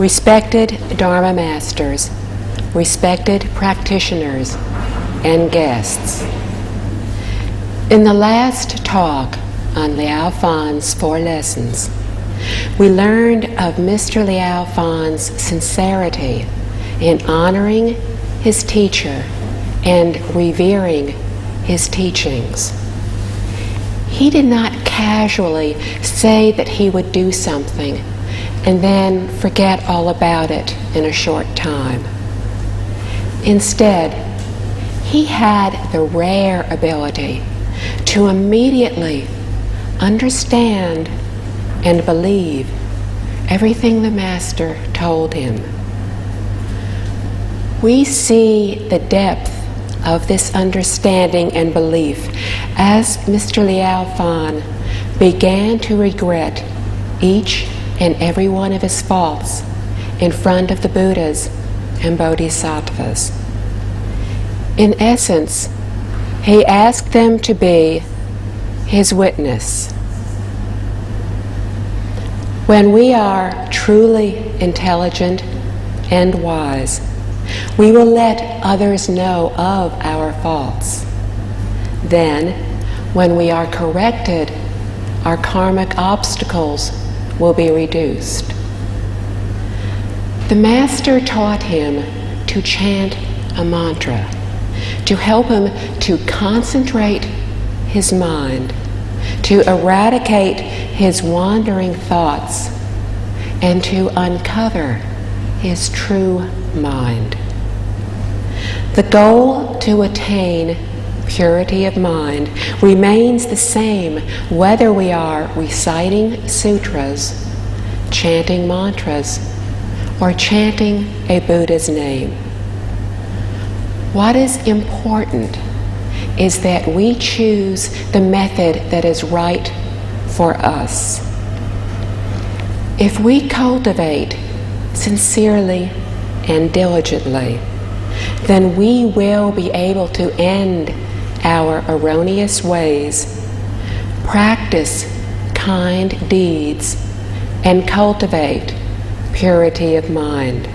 Respected Dharma Masters, respected practitioners, and guests. In the last talk on Liao Fan's 4 lessons, we learned of Mr. Liao Fan's sincerity in honoring his teacher and revering his teachings. He did not casually say that he would do something and then forget all about it in a short time. Instead, he had the rare ability to immediately understand and believe everything the Master told him. We see the depth of this understanding and belief as Mr. Liao Fan began to regret each and every one of his faults in front of the Buddhas and Bodhisattvas. In essence, he asked them to be his witness. When we are truly intelligent and wise, we will let others know of our faults. Then, when we are corrected, our karmic obstacles will be reduced. The Master taught him to chant a mantra to help him to concentrate his mind, to eradicate his wandering thoughts, and to uncover his true mind. The goal to attain purity of mind remains the same whether we are reciting sutras, chanting mantras, or chanting a Buddha's name. What is important is that we choose the method that is right for us. If we cultivate sincerely and diligently, then we will be able to end our erroneous ways, practice kind deeds, and cultivate purity of mind.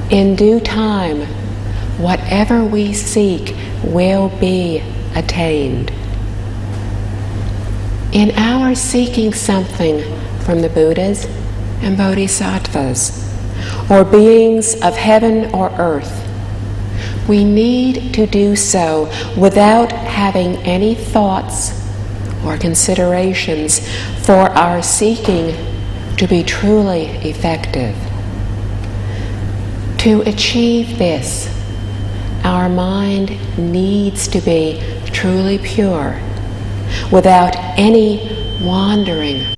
In due time, whatever we seek will be attained. In our seeking something from the Buddhas and Bodhisattvas, or beings of heaven or earth, we need to do so without having any thoughts or considerations for our seeking to be truly effective. To achieve this, our mind needs to be truly pure, without any wandering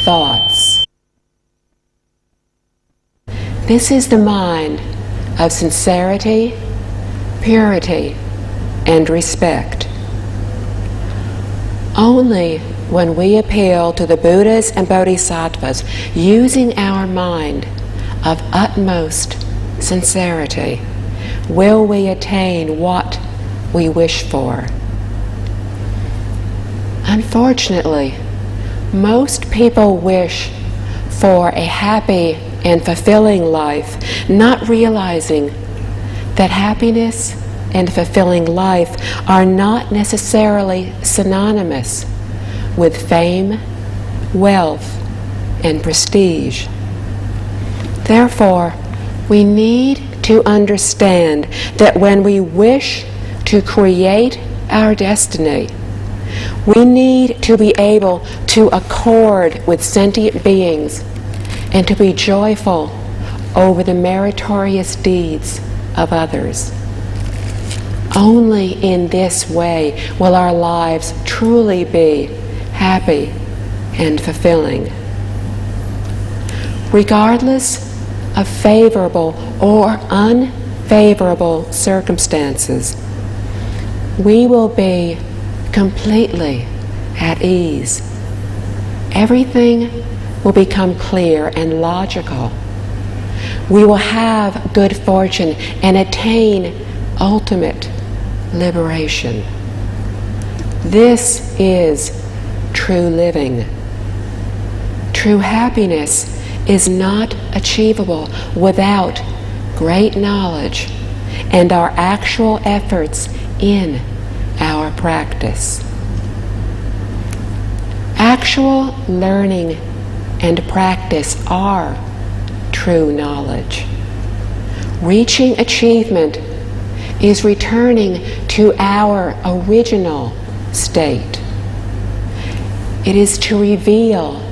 thoughts. This is the mind of sincerity, purity, and respect. Only when we appeal to the Buddhas and Bodhisattvas using our mind of utmost sincerity will we attain what we wish for. Unfortunately, most people wish for a happy and fulfilling life, not realizing that happiness and fulfilling life are not necessarily synonymous with fame, wealth, and prestige. Therefore, we need to understand that when we wish to create our destiny, we need to be able to accord with sentient beings and to be joyful over the meritorious deeds of others. Only in this way will our lives truly be happy and fulfilling. Regardless of favorable or unfavorable circumstances, we will be completely at ease. Everything will become clear and logical. We will have good fortune and attain ultimate liberation. This is true living. True happiness is not achievable without great knowledge and our actual efforts in our practice. Actual learning and practice are true knowledge. Reaching achievement is returning to our original state. It is to reveal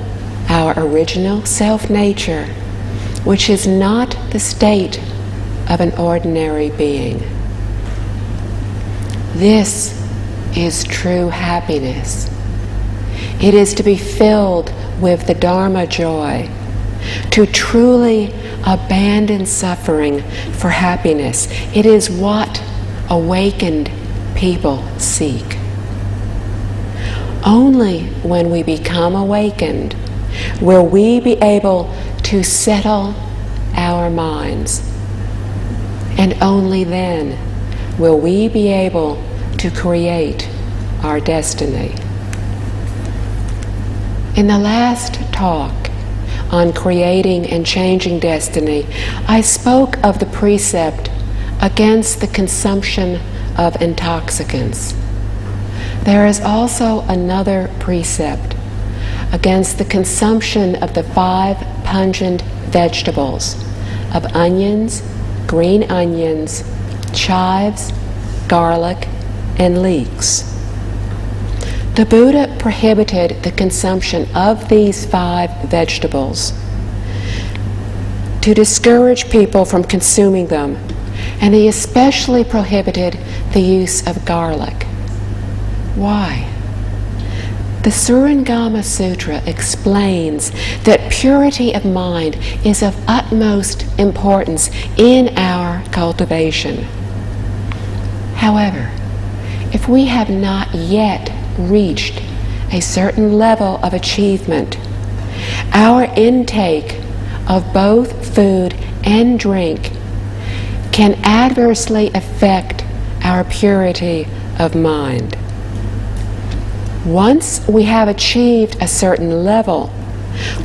our original self-nature, which is not the state of an ordinary being. This is true happiness. It is to be filled with the Dharma joy, to truly abandon suffering for happiness. It is what awakened people seek. Only when we become awakened will we be able to settle our minds, and only then will we be able to create our destiny. In the last talk on creating and changing destiny, I spoke of the precept against the consumption of intoxicants. There is also another precept against the consumption of the 5 pungent vegetables of onions, green onions, chives, garlic, and leeks. The Buddha prohibited the consumption of these 5 vegetables to discourage people from consuming them, and he especially prohibited the use of garlic. Why? The Surangama Sutra explains that purity of mind is of utmost importance in our cultivation. However, if we have not yet reached a certain level of achievement, our intake of both food and drink can adversely affect our purity of mind. Once we have achieved a certain level,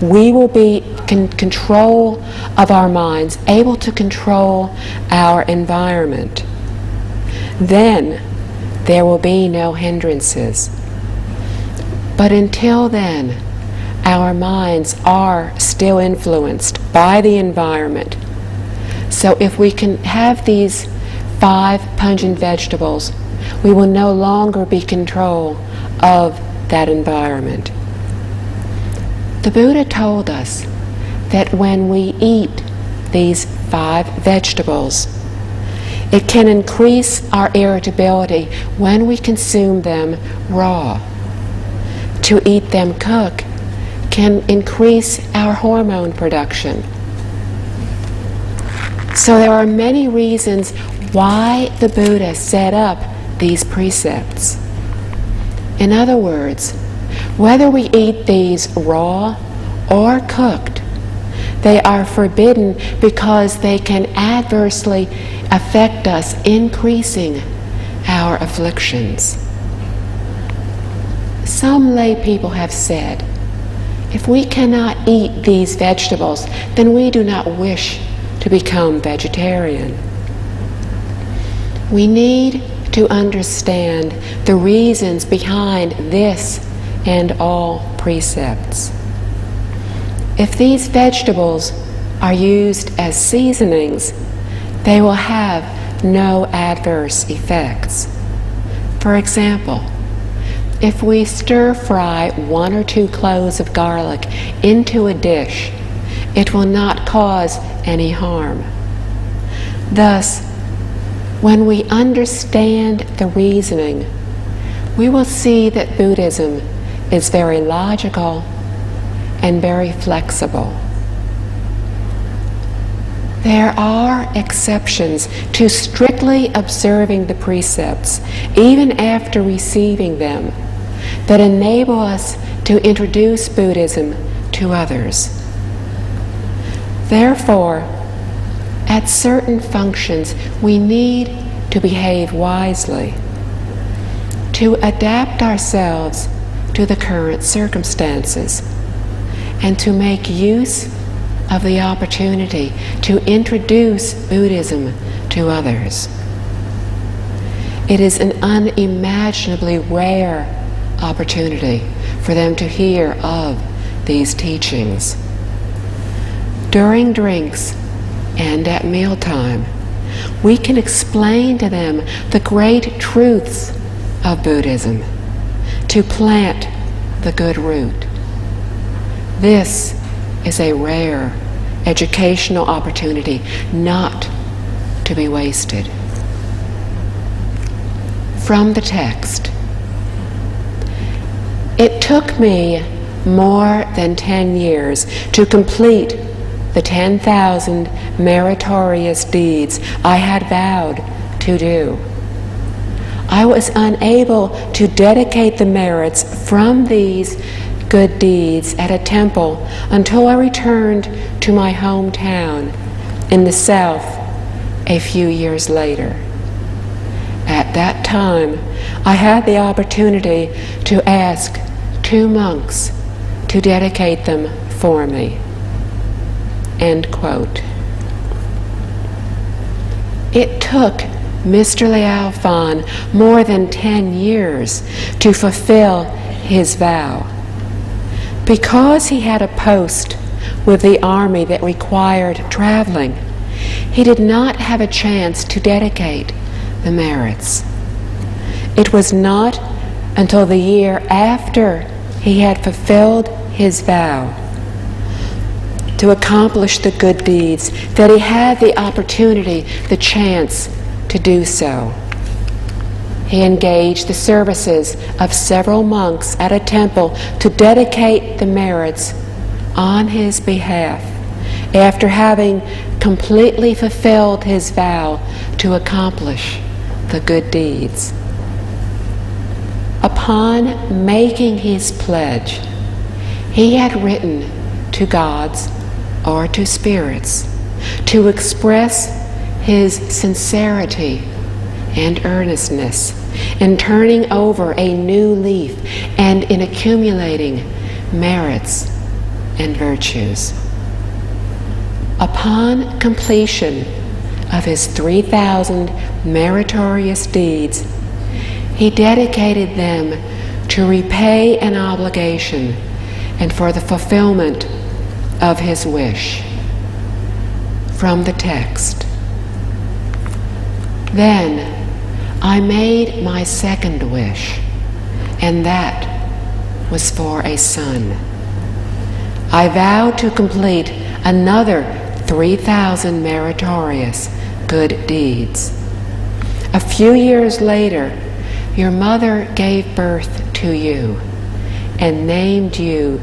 we will be in control of our minds, able to control our environment. Then there will be no hindrances. But until then, our minds are still influenced by the environment. So if we can have these 5 pungent vegetables, we will no longer be in control of that environment. The Buddha told us that when we eat these 5 vegetables, it can increase our irritability when we consume them raw. To eat them cooked can increase our hormone production. So there are many reasons why the Buddha set up these precepts. In other words, whether we eat these raw or cooked, they are forbidden because they can adversely affect us, increasing our afflictions. Some lay people have said, if we cannot eat these vegetables, then we do not wish to become vegetarian. We need to understand the reasons behind this and all precepts. If these vegetables are used as seasonings, they will have no adverse effects. For example, if we stir fry 1 or 2 cloves of garlic into a dish, it will not cause any harm. Thus, when we understand the reasoning, we will see that Buddhism is very logical and very flexible. There are exceptions to strictly observing the precepts, even after receiving them, that enable us to introduce Buddhism to others. Therefore, at certain functions, we need to behave wisely, to adapt ourselves to the current circumstances, and to make use of the opportunity to introduce Buddhism to others. It is an unimaginably rare opportunity for them to hear of these teachings. During drinks and at mealtime, we can explain to them the great truths of Buddhism, to plant the good root. This is a rare educational opportunity not to be wasted. From the text. It took me more than 10 years to complete the 10,000 meritorious deeds I had vowed to do. I was unable to dedicate the merits from these good deeds at a temple until I returned to my hometown in the south a few years later. At that time, I had the opportunity to ask 2 monks to dedicate them for me. End quote. It took Mr. Liao Fan more than 10 years to fulfill his vow. Because he had a post with the army that required traveling, he did not have a chance to dedicate the merits. It was not until the year after he had fulfilled his vow to accomplish the good deeds that he had the opportunity, the chance to do so. He engaged the services of several monks at a temple to dedicate the merits on his behalf after having completely fulfilled his vow to accomplish the good deeds. Upon making his pledge, he had written to gods or to spirits to express his sincerity and earnestness in turning over a new leaf and in accumulating merits and virtues. Upon completion of his 3,000 meritorious deeds, he dedicated them to repay an obligation and for the fulfillment of his wish. From the text. Then I made my second wish, and that was for a son. I vowed to complete another 3,000 meritorious good deeds. A few years later, your mother gave birth to you and named you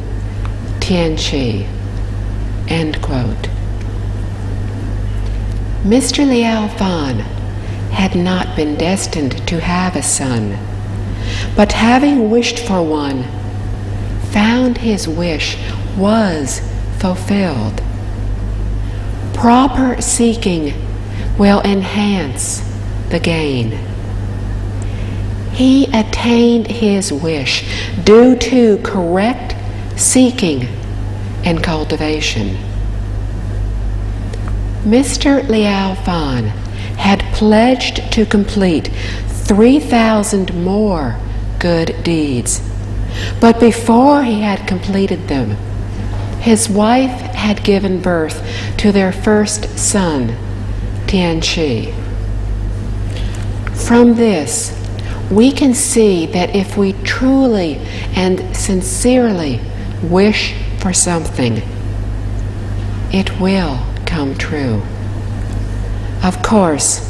Tianqi. End quote. Mr. Liao Fan had not been destined to have a son, but having wished for one, found his wish was fulfilled. Proper seeking will enhance the gain. He attained his wish due to correct seeking and cultivation. Mr. Liao Fan had pledged to complete 3,000 more good deeds, but before he had completed them, his wife had given birth to their first son, Tianqi. From this, we can see that if we truly and sincerely wish for something, it will come true. Of course,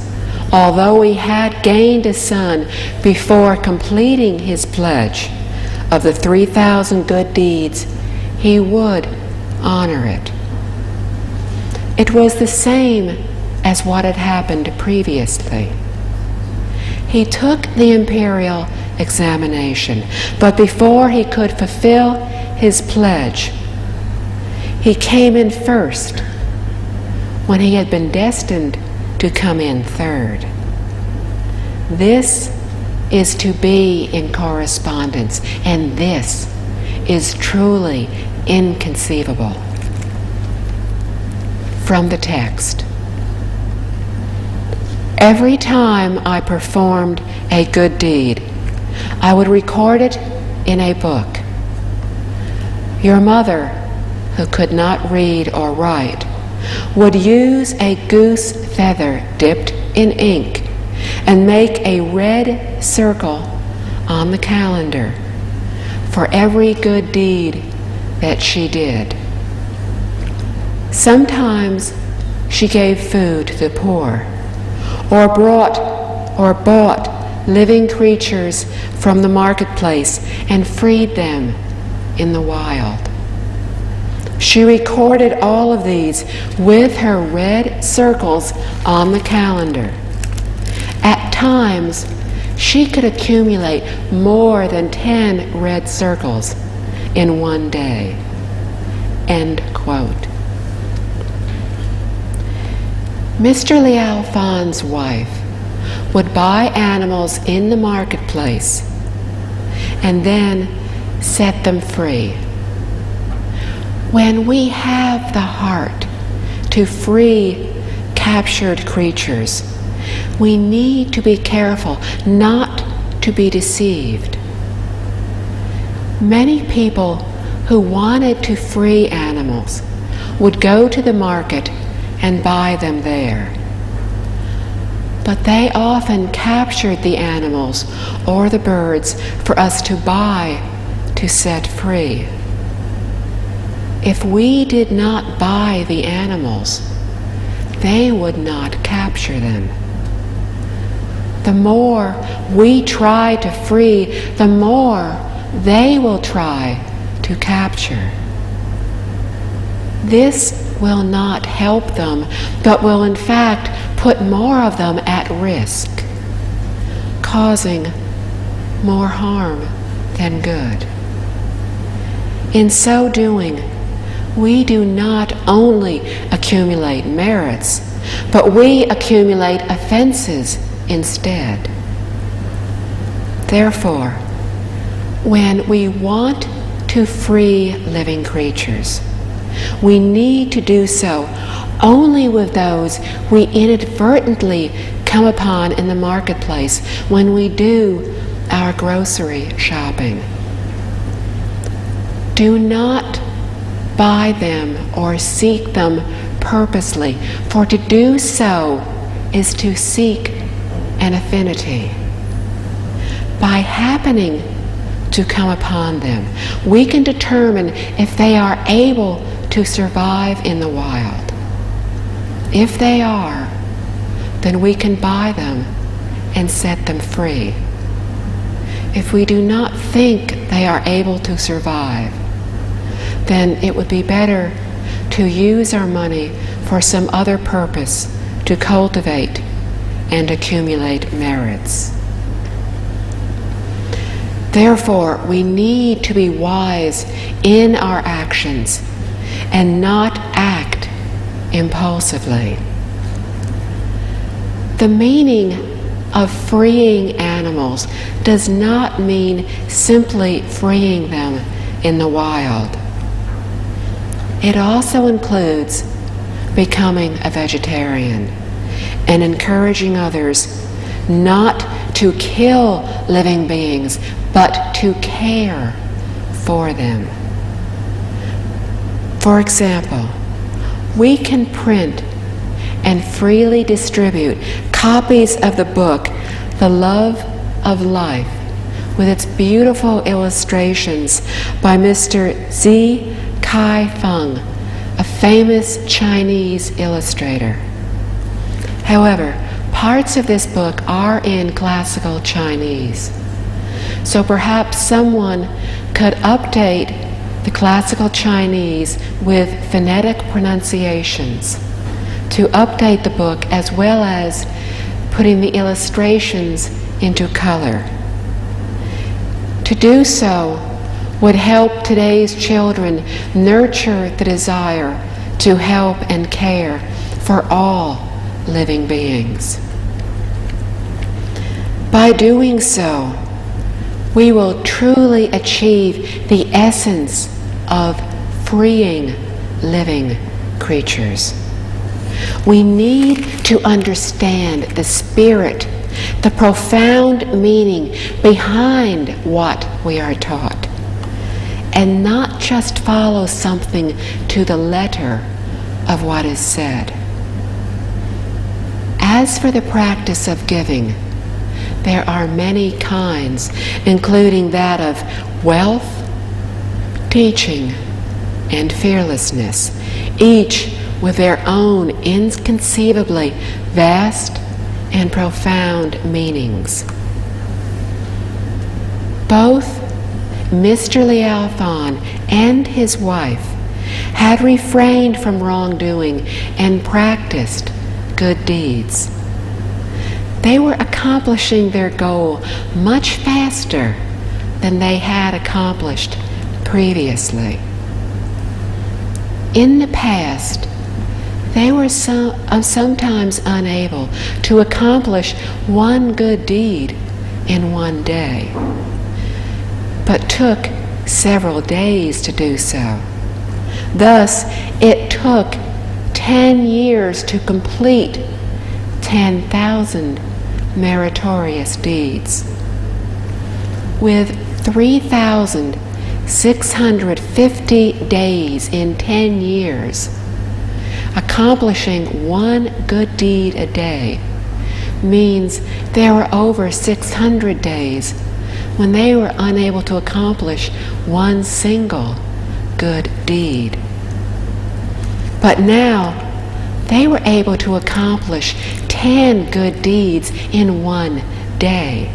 although he had gained a son before completing his pledge of the 3,000 good deeds, he would honor it. It was the same as what had happened previously. He took the imperial examination, but before he could fulfill his pledge, he came in first when he had been destined to come in third. This is to be in correspondence, and this is truly inconceivable. from the text. Every time I performed a good deed, I would record it in a book. Your mother, who could not read or write, would use a goose feather dipped in ink and make a red circle on the calendar for every good deed that she did. Sometimes she gave food to the poor, or bought living creatures from the marketplace and freed them in the wild. She recorded all of these with her red circles on the calendar. At times, she could accumulate more than 10 red circles in one day. End quote. Mr. Liao Fan's wife would buy animals in the marketplace and then set them free. When we have the heart to free captured creatures, we need to be careful not to be deceived. Many people who wanted to free animals would go to the market and buy them there. But they often captured the animals or the birds for us to buy to set free. If we did not buy the animals, they would not capture them. The more we try to free, the more they will try to capture. This will not help them, but will in fact put more of them at risk, causing more harm than good. In so doing, we do not only accumulate merits, but we accumulate offenses instead. Therefore, when we want to free living creatures, we need to do so only with those we inadvertently come upon in the marketplace when we do our grocery shopping. Do not buy them or seek them purposely, for to do so is to seek an affinity. By happening to come upon them, we can determine if they are able to survive in the wild. If they are, then we can buy them and set them free. If we do not think they are able to survive, then it would be better to use our money for some other purpose to cultivate and accumulate merits. Therefore, we need to be wise in our actions and not act impulsively. The meaning of freeing animals does not mean simply freeing them in the wild. It also includes becoming a vegetarian and encouraging others not to kill living beings, but to care for them. For example, we can print and freely distribute copies of the book, The Love of Life, with its beautiful illustrations by Mr. Z. Kai Feng, a famous Chinese illustrator. However, parts of this book are in classical Chinese, so perhaps someone could update the classical Chinese with phonetic pronunciations to update the book, as well as putting the illustrations into color. To do so would help today's children nurture the desire to help and care for all living beings. By doing so, we will truly achieve the essence of freeing living creatures. We need to understand the spirit, the profound meaning behind what we are taught, and not just follow something to the letter of what is said. As for the practice of giving, there are many kinds, including that of wealth, teaching, and fearlessness, each with their own inconceivably vast and profound meanings. Both Mr. Liao and his wife had refrained from wrongdoing and practiced good deeds. They were accomplishing their goal much faster than they had accomplished previously. In the past, they were sometimes unable to accomplish one good deed in one day, but took several days to do so. Thus, it took 10 years to complete 10,000 meritorious deeds. With 3,650 days in 10 years, accomplishing one good deed a day means there were over 600 days when they were unable to accomplish one single good deed. But now they were able to accomplish 10 good deeds in one day.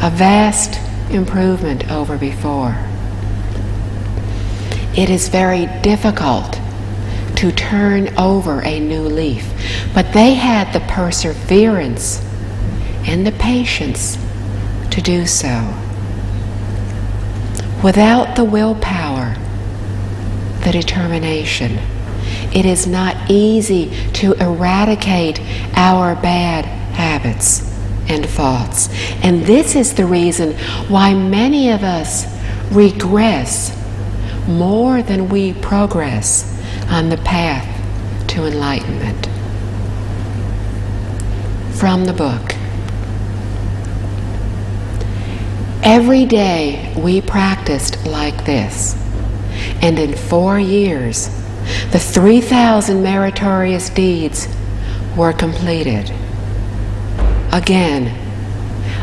A vast improvement over before. It is very difficult to turn over a new leaf, but they had the perseverance and the patience to do so. Without the willpower, the determination, it is not easy to eradicate our bad habits and thoughts. And this is the reason why many of us regress more than we progress on the path to enlightenment. From the book. Every day we practiced like this, and in 4 years, the 3,000 meritorious deeds were completed. Again,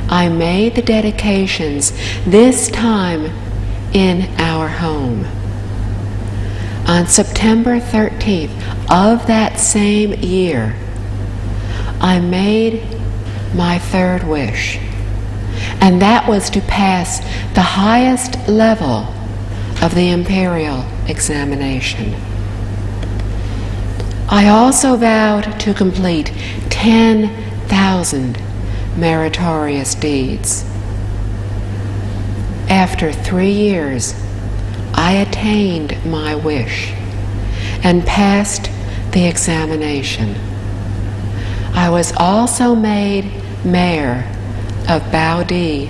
I made the dedications, this time in our home. On September 13th of that same year, I made my third wish, and that was to pass the highest level of the imperial examination. I also vowed to complete 10,000 meritorious deeds. After 3 years, I attained my wish and passed the examination. I was also made mayor of Baodi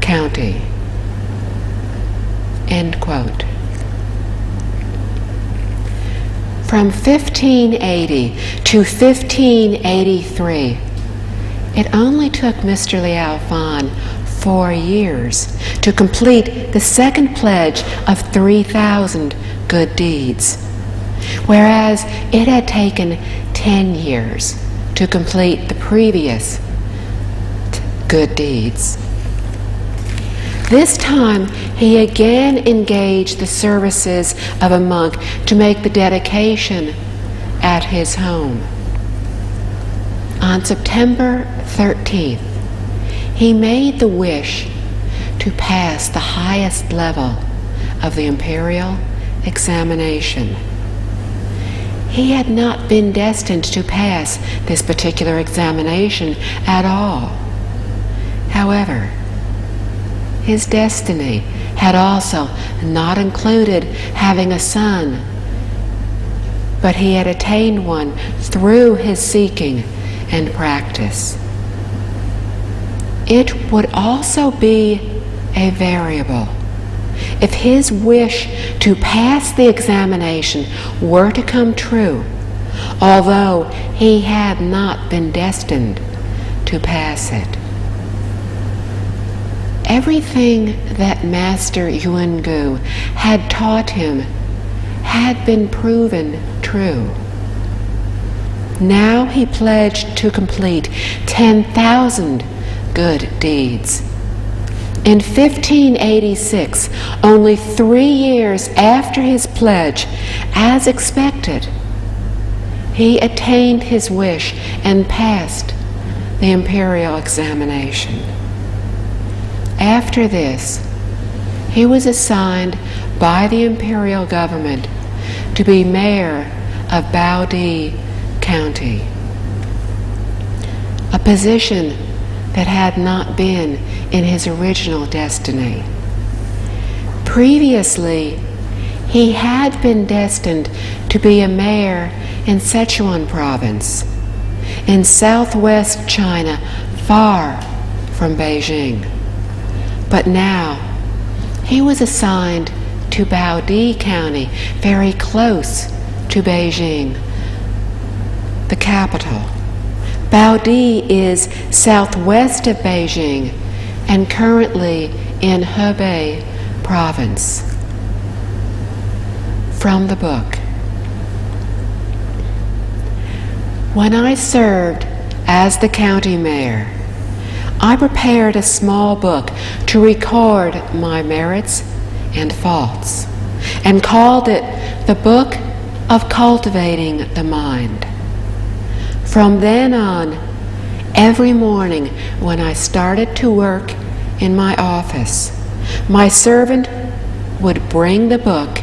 County. End quote. From 1580 to 1583, it only took Mr. Liao 4 years to complete the second pledge of 3,000 good deeds, whereas it had taken 10 years to complete the previous good deeds. This time, he again engaged the services of a monk to make the dedication at his home. On September 13th, he made the wish to pass the highest level of the imperial examination. He had not been destined to pass this particular examination at all. However, his destiny had also not included having a son, but he had attained one through his seeking and practice. It would also be a variable. If his wish to pass the examination were to come true, although he had not been destined to pass it. Everything that Master Yuangu had taught him had been proven true. Now he pledged to complete 10,000 good deeds. In 1586, only 3 years after his pledge, as expected, he attained his wish and passed the imperial examination. After this, he was assigned by the imperial government to be mayor of Baodi County, a position that had not been in his original destiny. Previously, he had been destined to be a mayor in Sichuan province, in southwest China, far from Beijing. But now, he was assigned to Baodi County, very close to Beijing, the capital. Baodi is southwest of Beijing and currently in Hebei province. From the book. When I served as the county mayor, I prepared a small book to record my merits and faults, and called it the Book of Cultivating the Mind. From then on, every morning when I started to work in my office, my servant would bring the book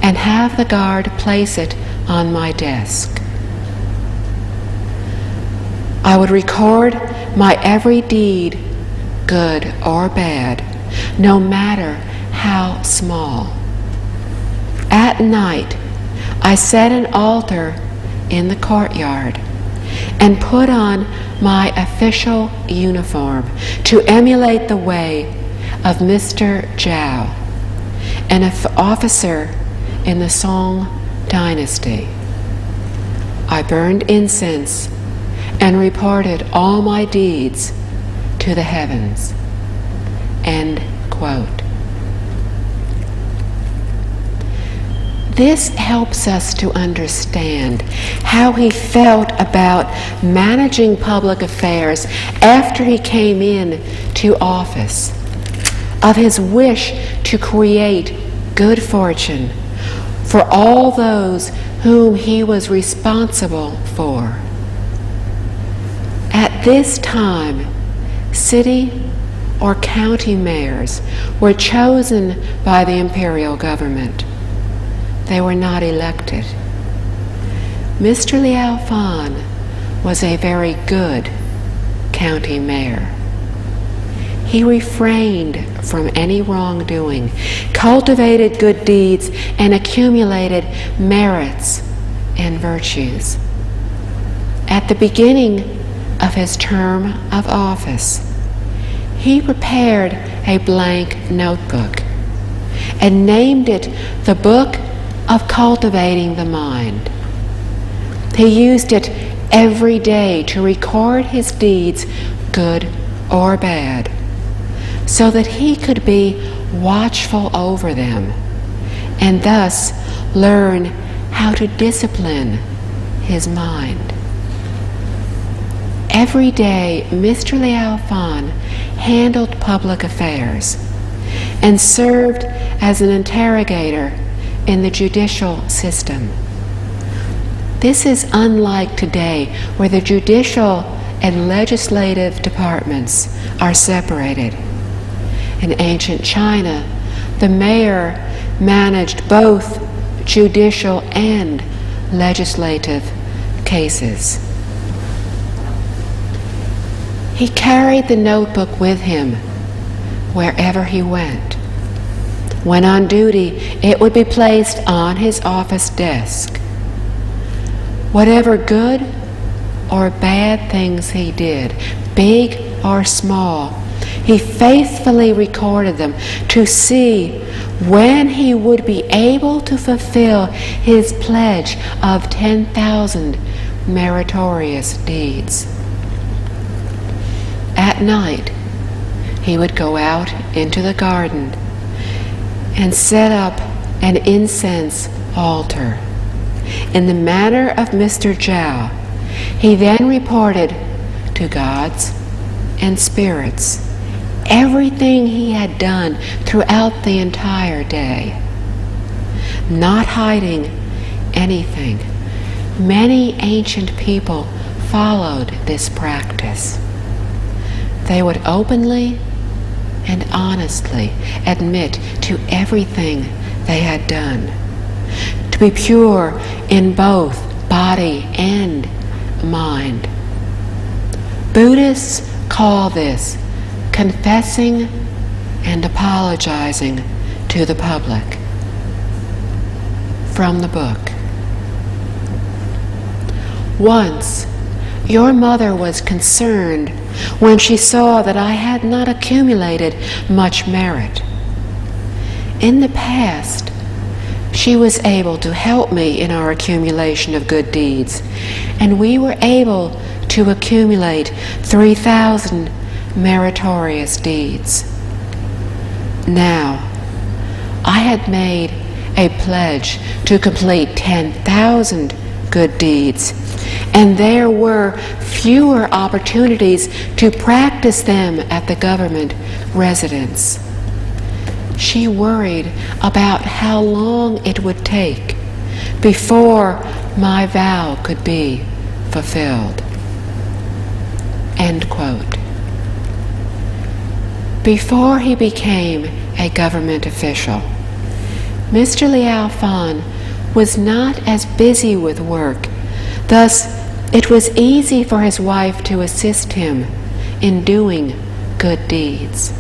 and have the guard place it on my desk. I would record my every deed, good or bad, no matter how small. At night, I set an altar in the courtyard and put on my official uniform to emulate the way of Mr. Zhao, an officer in the Song dynasty. I burned incense and reported all my deeds to the heavens. End quote. This helps us to understand how he felt about managing public affairs after he came in to office, of his wish to create good fortune for all those whom he was responsible for. At this time, city or county mayors were chosen by the imperial government. They were not elected. Mr. Liao was a very good county mayor. He refrained from any wrongdoing, cultivated good deeds, and accumulated merits and virtues. At the beginning of his term of office, he prepared a blank notebook and named it the Book of Cultivating the Mind. He used it every day to record his deeds, good or bad, so that he could be watchful over them and thus learn how to discipline his mind. Every day, Mr. Liao handled public affairs and served as an interrogator in the judicial system. This is unlike today, where the judicial and legislative departments are separated. In ancient China, the mayor managed both judicial and legislative cases. He carried the notebook with him wherever he went. When on duty, it would be placed on his office desk. Whatever good or bad things he did, big or small, he faithfully recorded them to see when he would be able to fulfill his pledge of 10,000 meritorious deeds. At night, he would go out into the garden and set up an incense altar. In the manner of Mr. Zhao, he then reported to gods and spirits everything he had done throughout the entire day, not hiding anything. Many ancient people followed this practice. They would openly and honestly admit to everything they had done, to be pure in both body and mind. Buddhists call this confessing and apologizing to the public. From the book. Once, your mother was concerned when she saw that I had not accumulated much merit. In the past, she was able to help me in our accumulation of good deeds, and we were able to accumulate 3,000 meritorious deeds. Now, I had made a pledge to complete 10,000 good deeds, and there were fewer opportunities to practice them at the government residence. She worried about how long it would take before my vow could be fulfilled. End quote. Before he became a government official, Mr. Liao was not as busy with work. Thus, it was easy for his wife to assist him in doing good deeds.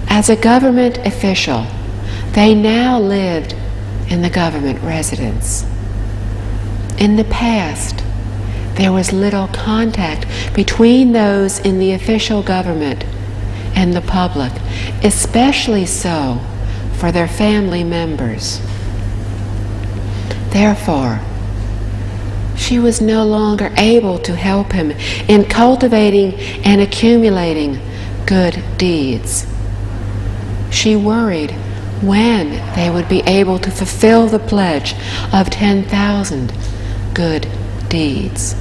As a government official, they now lived in the government residence. In the past, there was little contact between those in the official government and the public, especially so for their family members. Therefore, she was no longer able to help him in cultivating and accumulating good deeds. She worried when they would be able to fulfill the pledge of 10,000 good deeds.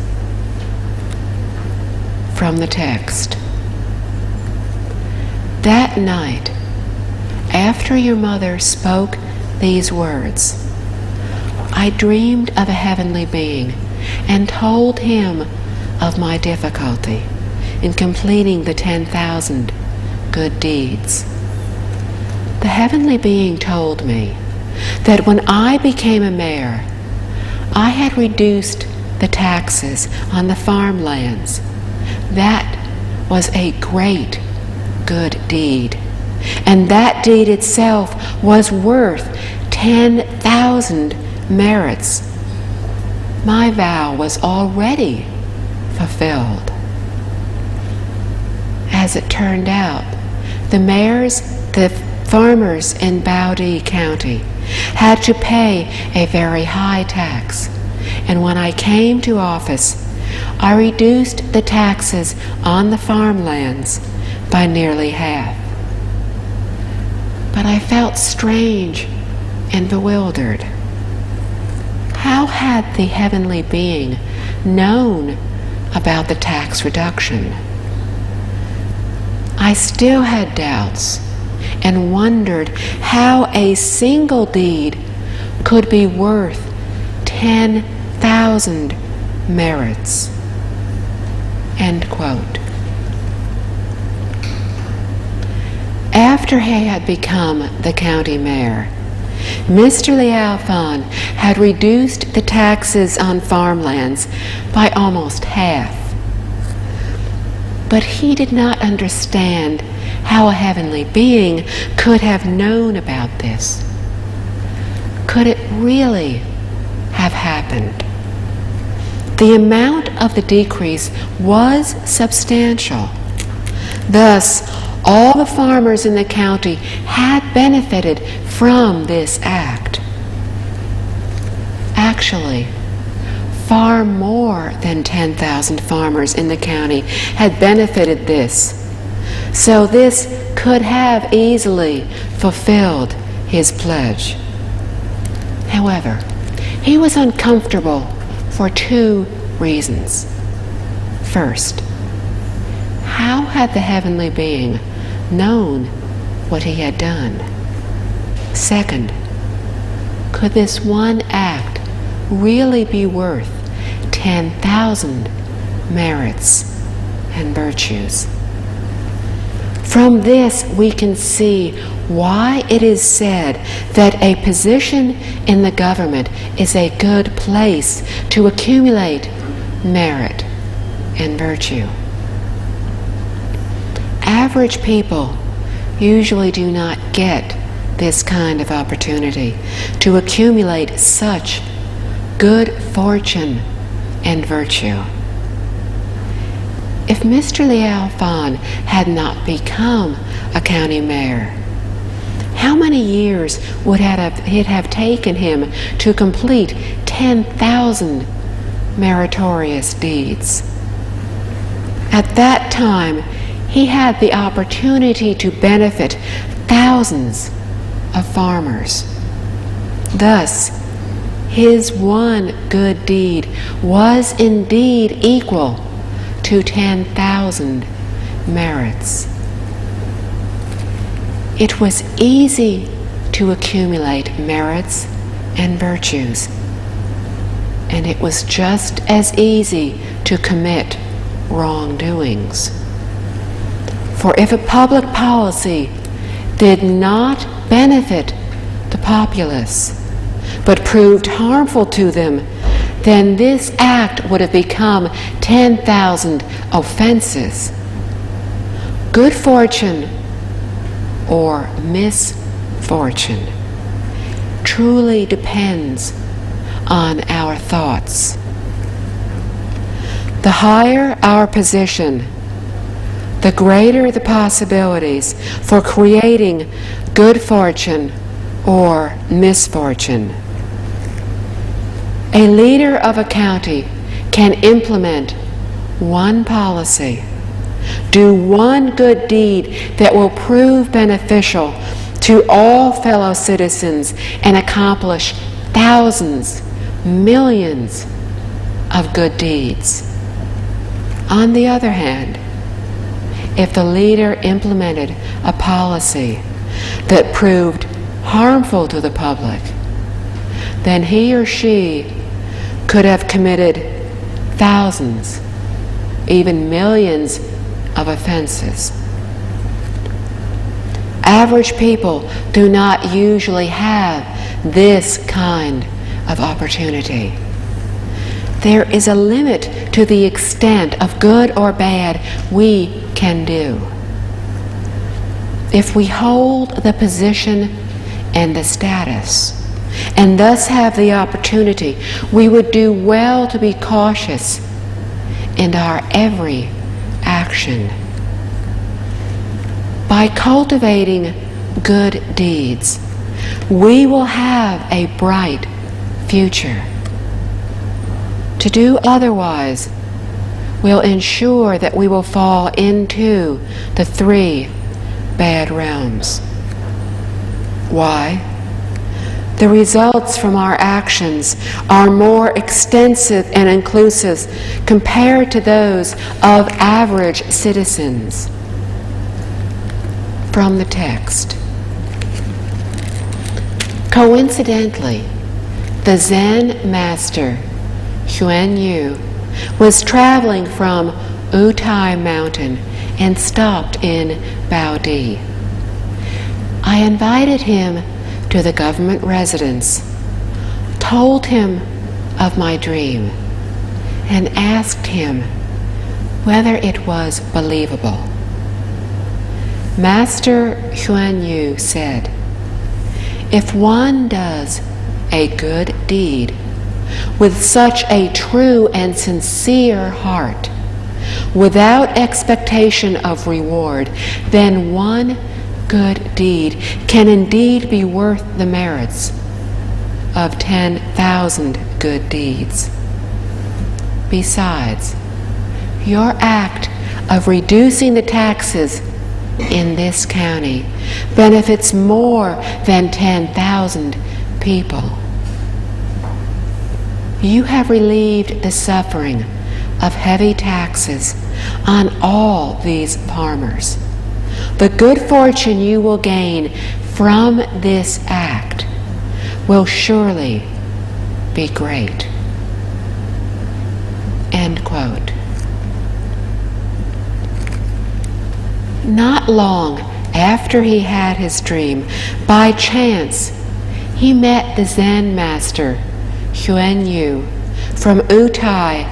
From the text. That night, after your mother spoke these words, I dreamed of a heavenly being and told him of my difficulty in completing the 10,000 good deeds. The heavenly being told me that when I became a mayor, I had reduced the taxes on the farmlands. That was a great good deed, and that deed itself was worth 10,000 merits. My vow was already fulfilled. As it turned out, the farmers in Baodi County had to pay a very high tax, and when I came to office, I reduced the taxes on the farmlands by nearly half. But I felt strange and bewildered. How had the heavenly being known about the tax reduction? I still had doubts and wondered how a single deed could be worth 10,000 merits. End quote. After he had become the county mayor, Mr. Liao had reduced the taxes on farmlands by almost half. But he did not understand how a heavenly being could have known about this. Could it really have happened? The amount of the decrease was substantial. Thus, All the farmers in the county had benefited from this act. Actually, far more than 10,000 farmers in the county had benefited this. So this could have easily fulfilled his pledge. However, he was uncomfortable for two reasons. First, how had the heavenly being known what he had done? Second, could this one act really be worth 10,000 merits and virtues? From this we can see why it is said that a position in the government is a good place to accumulate merit and virtue. Average people usually do not get this kind of opportunity to accumulate such good fortune and virtue. If Mr. Liao Fan had not become a county mayor, how many years would it have taken him to complete 10,000 meritorious deeds? At that time, he had the opportunity to benefit thousands of farmers. Thus, his one good deed was indeed equal to 10,000 merits. It was easy to accumulate merits and virtues, and it was just as easy to commit wrongdoings. For if a public policy did not benefit the populace, but proved harmful to them, then this act would have become 10,000 offenses. Good fortune or misfortune truly depends on our thoughts. The higher our position, the greater the possibilities for creating good fortune or misfortune. A leader of a county can implement one policy, do one good deed that will prove beneficial to all fellow citizens, and accomplish thousands, millions of good deeds. On the other hand, if the leader implemented a policy that proved harmful to the public, then he or she could have committed thousands, even millions of offenses. Average people do not usually have this kind of opportunity. There is a limit to the extent of good or bad we can do. If we hold the position and the status, and thus have the opportunity, we would do well to be cautious in our every action. By cultivating good deeds, we will have a bright future. To do otherwise will ensure that we will fall into the three bad realms. Why? The results from our actions are more extensive and inclusive compared to those of average citizens. From the text. Coincidentally, the Zen master, Xuan Yu, was traveling from Utai Mountain and stopped in Baodi. I invited him to the government residence, told him of my dream, and asked him whether it was believable. Master Xuan Yu said, "If one does a good deed with such a true and sincere heart, without expectation of reward, then one good deed can indeed be worth the merits of 10,000 good deeds. Besides, your act of reducing the taxes in this county benefits more than 10,000 people. You have relieved the suffering of heavy taxes on all these farmers. The good fortune you will gain from this act will surely be great. End quote. Not long after he had his dream, by chance, he met the Zen master, Huan Yu, from Utai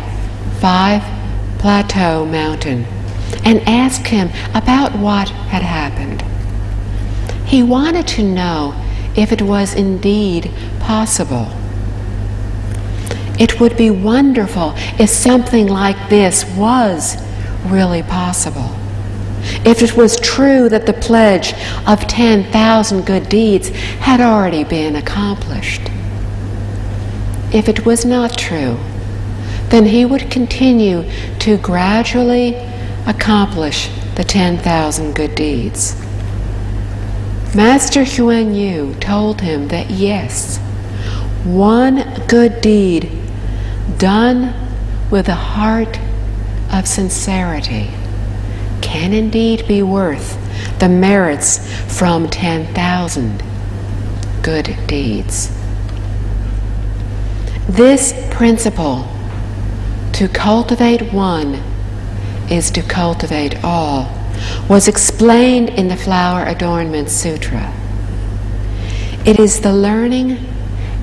5 Plateau Mountain, and asked him about what had happened. He wanted to know if it was indeed possible. It would be wonderful if something like this was really possible. If it was true that the pledge of 10,000 good deeds had already been accomplished. If it was not true, then he would continue to gradually accomplish the 10,000 good deeds. Master Huan Yu told him that yes, one good deed done with a heart of sincerity can indeed be worth the merits from 10,000 good deeds. This principle, to cultivate one is to cultivate all, was explained in the Flower Adornment Sutra. It is the learning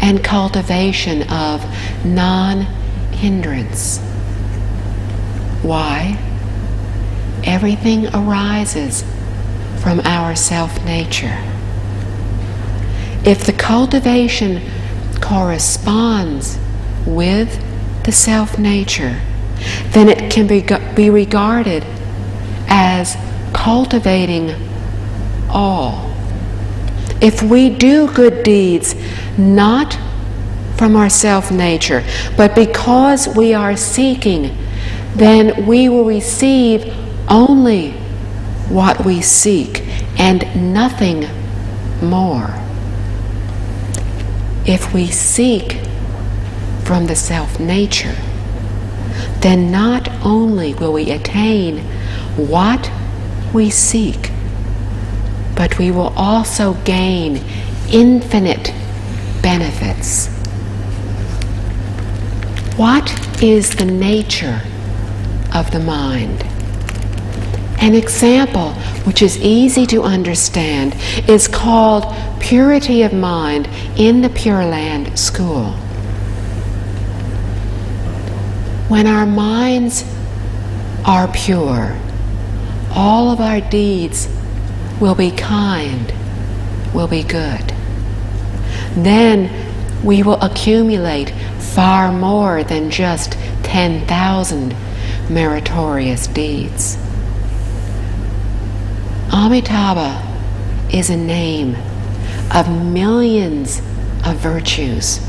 and cultivation of non-hindrance. Why? Everything arises from our self-nature. If the cultivation corresponds with the self-nature, then it can be regarded as cultivating all. If we do good deeds not from our self-nature, but because we are seeking, then we will receive only what we seek and nothing more. If we seek from the self-nature, then not only will we attain what we seek, but we will also gain infinite benefits. What is the nature of the mind? An example which is easy to understand is called purity of mind in the Pure Land School. When our minds are pure, all of our deeds will be kind, will be good. Then we will accumulate far more than just 10,000 meritorious deeds. Amitabha is a name of millions of virtues.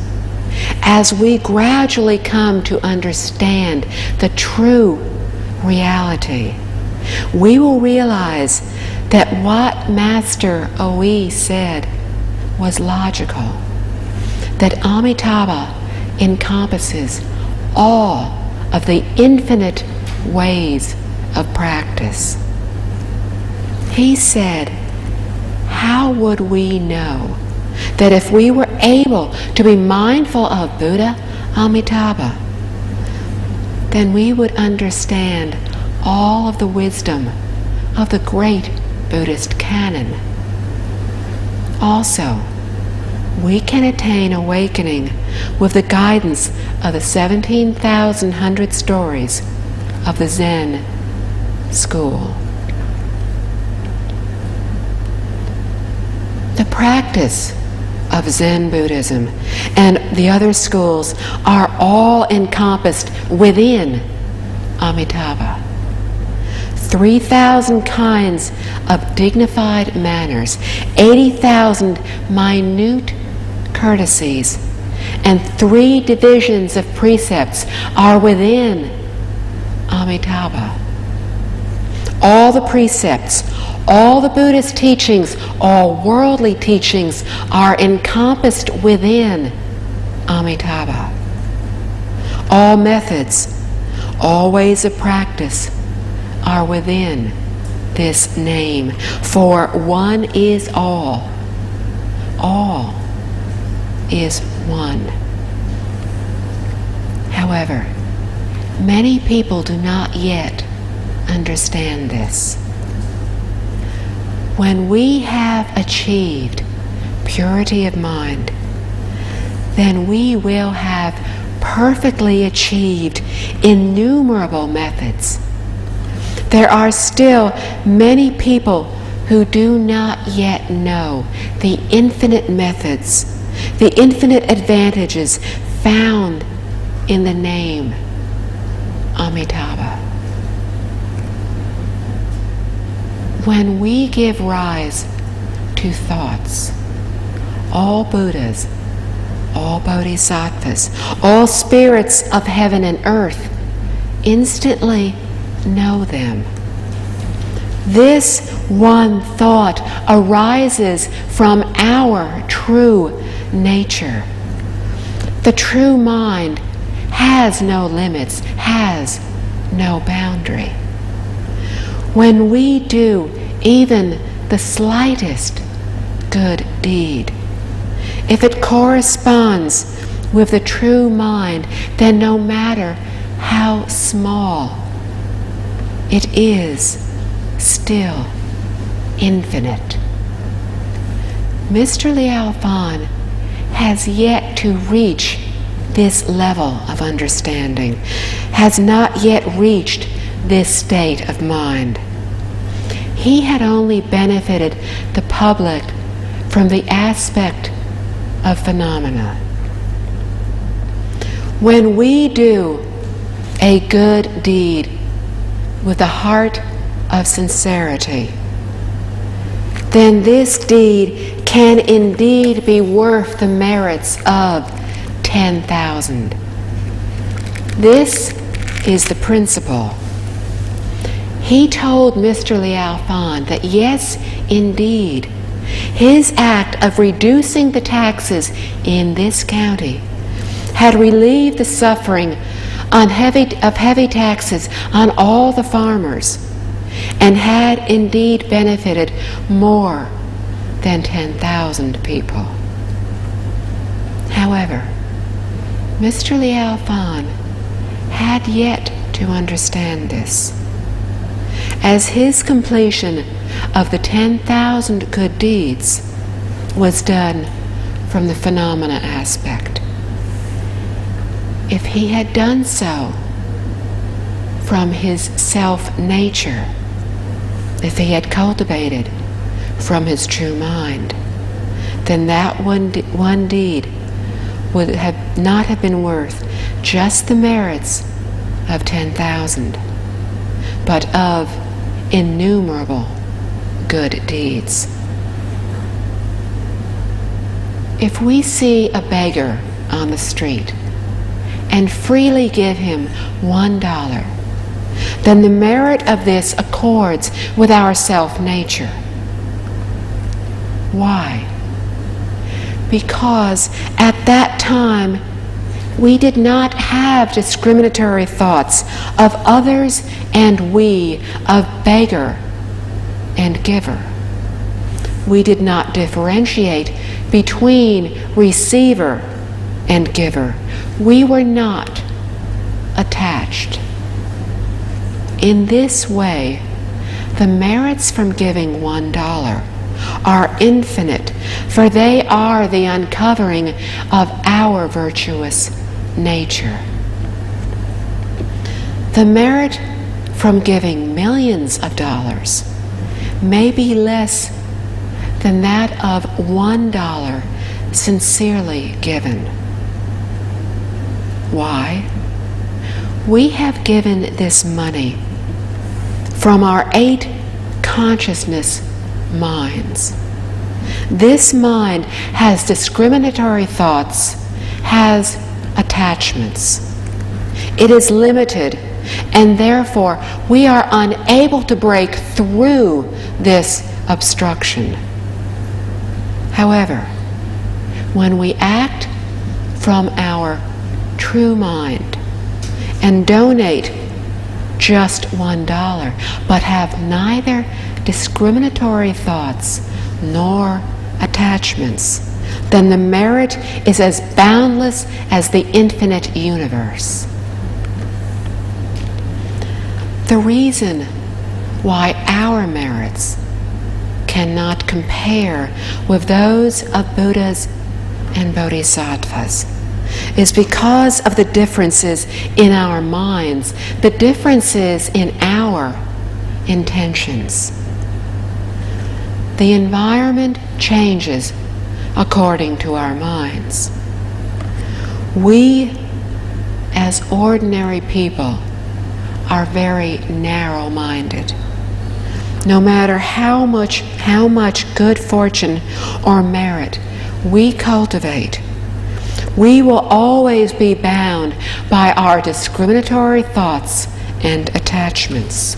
As we gradually come to understand the true reality, we will realize that what Master Oe said was logical, that Amitabha encompasses all of the infinite ways of practice. He said, how would we know that if we were able to be mindful of Buddha Amitabha, then we would understand all of the wisdom of the great Buddhist canon. Also, we can attain awakening with the guidance of the 17,100 stories of the Zen school. The practice of Zen Buddhism and the other schools are all encompassed within Amitabha. 3,000 kinds of dignified manners, 80,000 minute courtesies, and 3 divisions of precepts are within Amitabha. All the precepts, all the Buddhist teachings, all worldly teachings are encompassed within Amitabha. All methods, all ways of practice are within this name, for one is all. All is one. However, many people do not yet understand this. When we have achieved purity of mind, then we will have perfectly achieved innumerable methods. There are still many people who do not yet know the infinite methods, the infinite advantages found in the name Amitabha. When we give rise to thoughts, all Buddhas, all Bodhisattvas, all spirits of heaven and earth instantly know them. This one thought arises from our true nature. The true mind has no limits, has no boundary. When we do even the slightest good deed, if it corresponds with the true mind, then no matter how small, it is still infinite. Mr. Liao has yet to reach this level of understanding, has not yet reached this state of mind. He had only benefited the public from the aspect of phenomena. When we do a good deed with a heart of sincerity, then this deed can indeed be worth the merits of 10,000. This is the principle. He told Mr. Liao that yes, indeed, his act of reducing the taxes in this county had relieved the suffering of heavy taxes on all the farmers, and had indeed benefited more than 10,000 people. However, Mr. Liao had yet to understand this, as his completion of the 10,000 good deeds was done from the phenomena aspect. If he had done so from his self-nature, if he had cultivated from his true mind, then that one deed would not have been worth just the merits of 10,000, but of innumerable good deeds. If we see a beggar on the street and freely give him $1, then the merit of this accords with our self-nature. Why? Because at that time we did not have discriminatory thoughts of others and we, of beggar and giver. We did not differentiate between receiver and giver. We were not attached. In this way, the merits from giving $1 are infinite, for they are the uncovering of our virtuous nature. The merit from giving millions of dollars may be less than that of $1 sincerely given. Why? We have given this money from our 8 consciousness minds. This mind has discriminatory thoughts, has attachments. It is limited, and therefore we are unable to break through this obstruction. However, when we act from our true mind and donate just $1, but have neither discriminatory thoughts nor attachments, then the merit is as boundless as the infinite universe. The reason why our merits cannot compare with those of Buddhas and Bodhisattvas is because of the differences in our minds, the differences in our intentions. The environment changes according to our minds. We, as ordinary people, are very narrow-minded. No matter how much good fortune or merit we cultivate, we will always be bound by our discriminatory thoughts and attachments.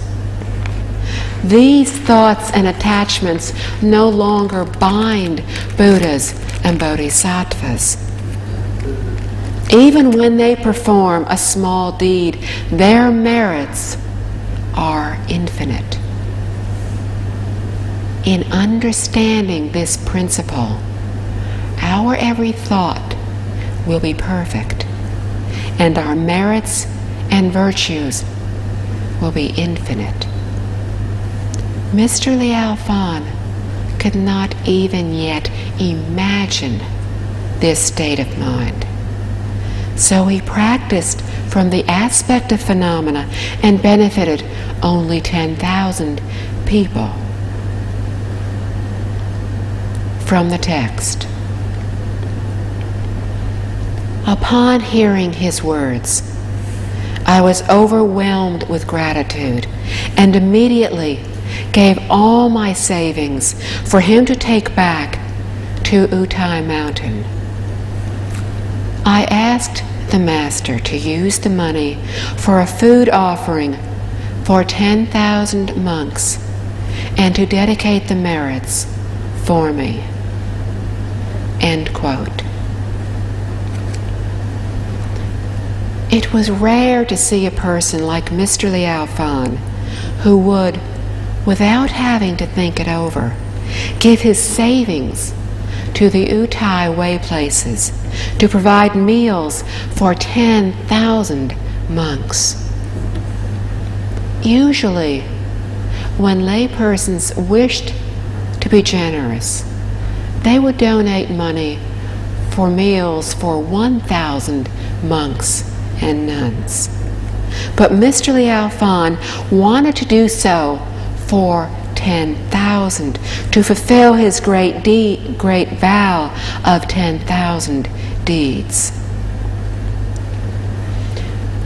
These thoughts and attachments no longer bind Buddhas and Bodhisattvas. Even when they perform a small deed, their merits are infinite. In understanding this principle, our every thought will be perfect, and our merits and virtues will be infinite. Mr. Liao could not even yet imagine this state of mind. So he practiced from the aspect of phenomena and benefited only 10,000 people. From the text. Upon hearing his words, I was overwhelmed with gratitude and immediately gave all my savings for him to take back to Utai Mountain. I asked the master to use the money for a food offering for 10,000 monks and to dedicate the merits for me. End quote. It was rare to see a person like Mr. Liao who would, without having to think it over, give his savings to the Utai way places to provide meals for 10,000 monks. Usually, when laypersons wished to be generous, they would donate money for meals for 1,000 monks and nuns. But Mr. Liao wanted to do so for 10,000 to fulfill his great vow of 10,000 deeds.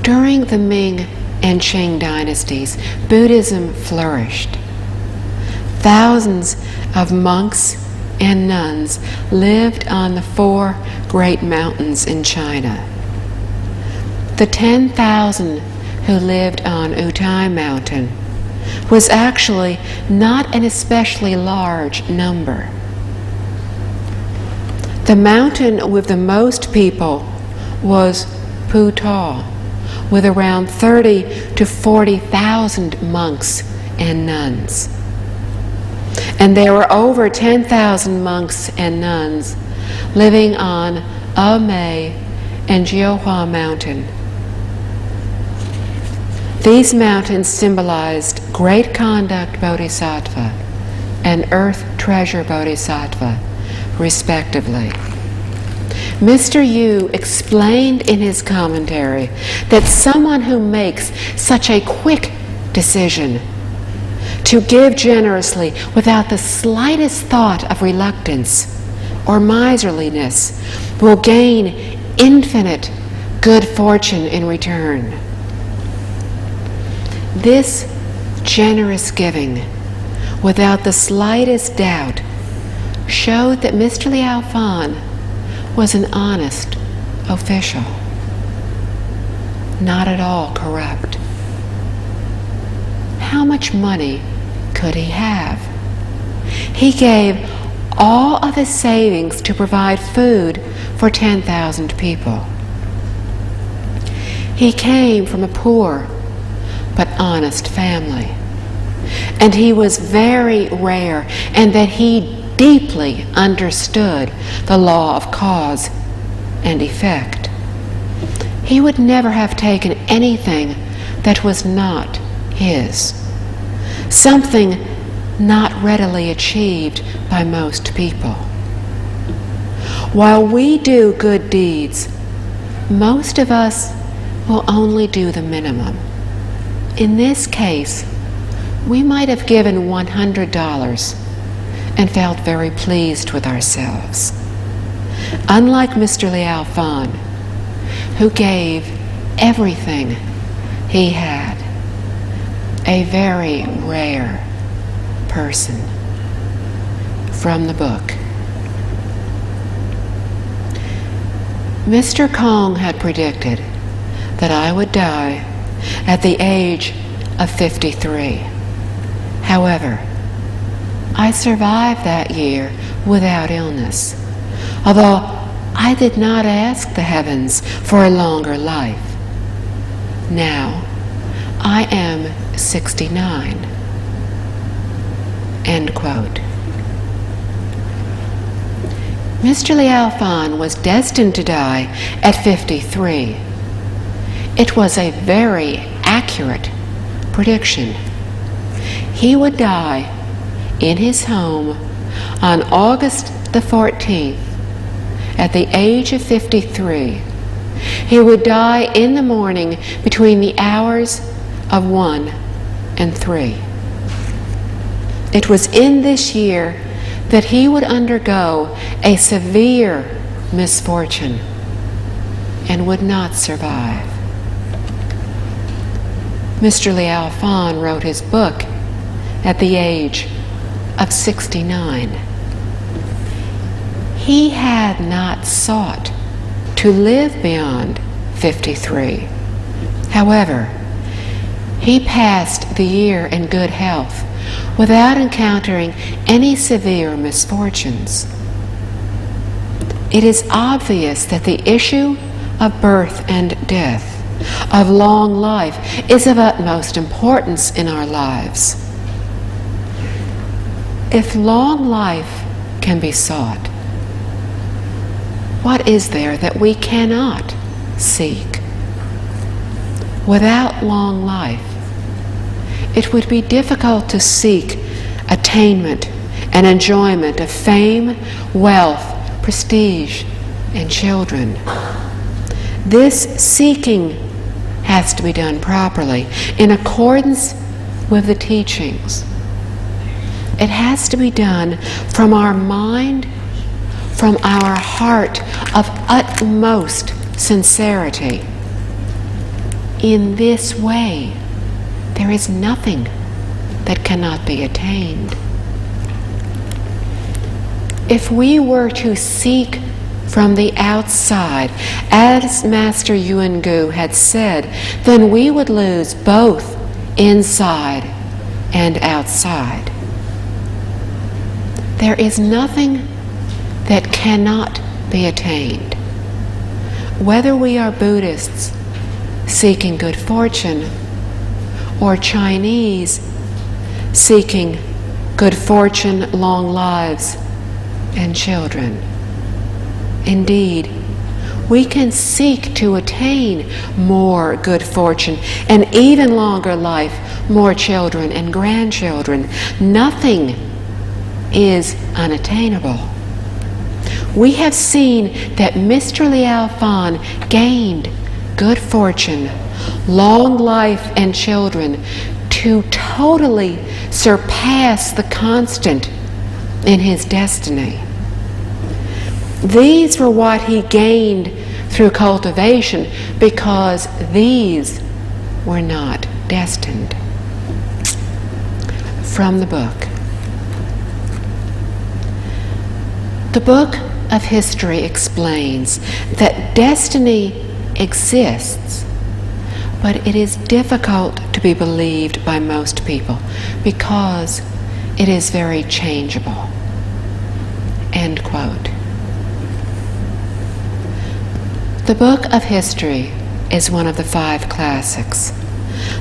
During the Ming and Qing dynasties, Buddhism flourished. Thousands of monks and nuns lived on the 4 great mountains in China. The 10,000 who lived on Utai Mountain was actually not an especially large number. The mountain with the most people was Putah, with around 30 to 40,000 monks and nuns. And there were over 10,000 monks and nuns living on Amei and Jiuhua Mountain. These mountains symbolized Great Conduct Bodhisattva and Earth Treasure Bodhisattva, respectively. Mr. Yu explained in his commentary that someone who makes such a quick decision to give generously without the slightest thought of reluctance or miserliness will gain infinite good fortune in return. This generous giving, without the slightest doubt, showed that Mr. Liao Fan was an honest official, not at all corrupt. How much money could he have? He gave all of his savings to provide food for 10,000 people. He came from a poor but honest family, and he was very rare in that he deeply understood the law of cause and effect. He would never have taken anything that was not his, something not readily achieved by most people. While we do good deeds, most of us will only do the minimum. In this case, we might have given $100 and felt very pleased with ourselves. Unlike Mr. Liao Fan, who gave everything he had, a very rare person. From the book. Mr. Kong had predicted that I would die at the age of 53. However, I survived that year without illness, although I did not ask the heavens for a longer life. Now, I am 69. End quote. Mr. Liao Fan was destined to die at 53. It was a very accurate prediction. He would die in his home on August the 14th at the age of 53. He would die in the morning between the hours of 1 and 3. It was in this year that he would undergo a severe misfortune and would not survive. Mr. Liao Fan wrote his book at the age of 69. He had not sought to live beyond 53. However, he passed the year in good health without encountering any severe misfortunes. It is obvious that the issue of birth and death, of long life, is of utmost importance in our lives. If long life can be sought, what is there that we cannot seek? Without long life, it would be difficult to seek attainment and enjoyment of fame, wealth, prestige, and children. This seeking has to be done properly, in accordance with the teachings. It has to be done from our mind, from our heart of utmost sincerity. In this way, there is nothing that cannot be attained. If we were to seek from the outside, as Master Yuan Gu had said, then we would lose both inside and outside. There is nothing that cannot be attained. Whether we are Buddhists seeking good fortune, or Chinese seeking good fortune, long lives, and children. Indeed, we can seek to attain more good fortune and even longer life, more children and grandchildren. Nothing is unattainable. We have seen that Mr. Liao Fan gained good fortune, long life, and children to totally surpass the constant in his destiny. These were what he gained through cultivation, because these were not destined. from the book. The book of history explains that destiny exists, but it is difficult to be believed by most people because it is very changeable. End quote. The book of history is one of the 5 classics.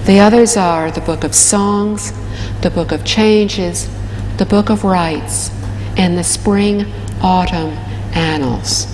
The others are the book of songs, the book of changes, the book of rites, and the spring-autumn annals.